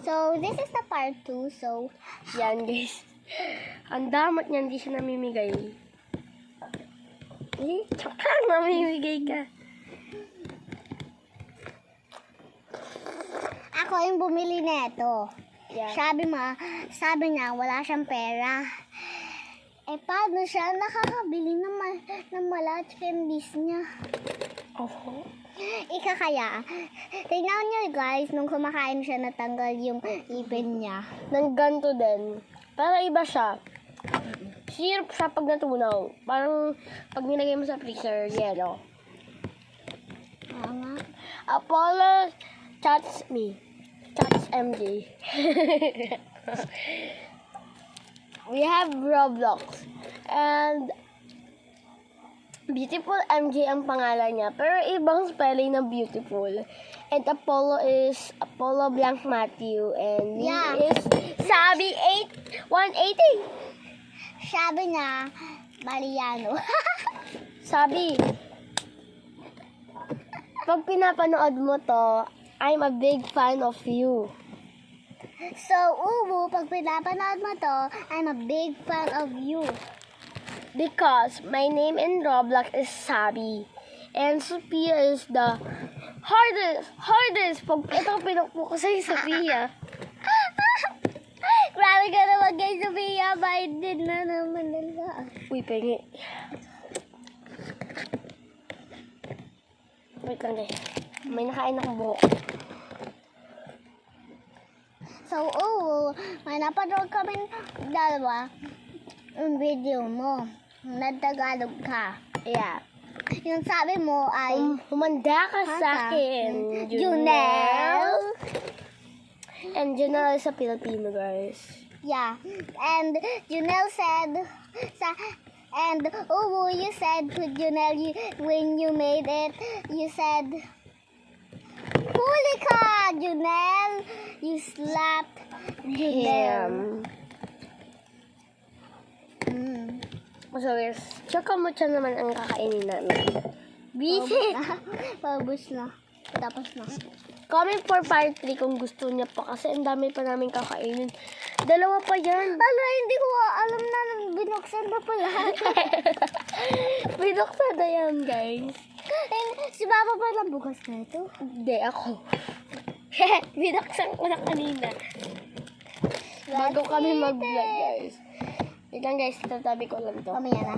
So, this is the part 2. So, Yan, guys. Ang damot niya, hindi siya namimigay. Tsaka namimigay ka. ako yung bumili nito. Yeah. Sabi niya, wala siyang pera. Eh, paano siya nakakabili ng mala at candies niya? Oh. Kaya, tingnan niyo guys, nung kumakain siya, natanggal yung ipin niya. Nang ganito din. Para iba siya. Syrup siya pag natunaw. Parang pag nilagay mo sa freezer, yellow. Nga. Apollo chats me. Chats MJ. We have Roblox. And Beautiful MJ ang pangalan niya. Pero ibang spelling ng beautiful. And Apollo is Apollo Blank Matthew. And he is Sabi 180. Sabi niya, Mariano. Sabi, pag pinapanood mo to, I'm a big fan of you. So, Uwu, pag pinapanood mo to, I'm a big fan of you. Because my name in Roblox is Sabi. And Sophia is the hardest. Pag ito pinukpo ko sa'yo, Sophia. Grabe ka naman kay Sophia, minded na naman nila. Uy, pengi. Wait lang guys. May nakain akong buhok. So, Uwu, may napanood kami dalawa yung video mo. Nagtagalog ka. Yeah. Yung sabi mo ay, Humanda ka sa akin, Junel. And Junel is a Filipino, guys. Yeah. And Junel said, and Uwu, you said to Junel, when you made it, you said, huli ka, Junel. You slapped Junel. So guys, tsaka mo siya naman ang kakainin namin. Busy! Paubos na. Tapos na. Comment for part 3 kung gusto niya pa kasi ang dami pa namin kakainin. Dalawa pa yan. Ala, hindi ko alam na binuksan na pala. Binuksan na yan, guys. Si Papa pa lang bukas na ito. Hindi, ako. Binuksan ko na kanina. Bago kami mag-vlog, guys. Wait lang, guys. Tatabi ko lang to. Mamaya na.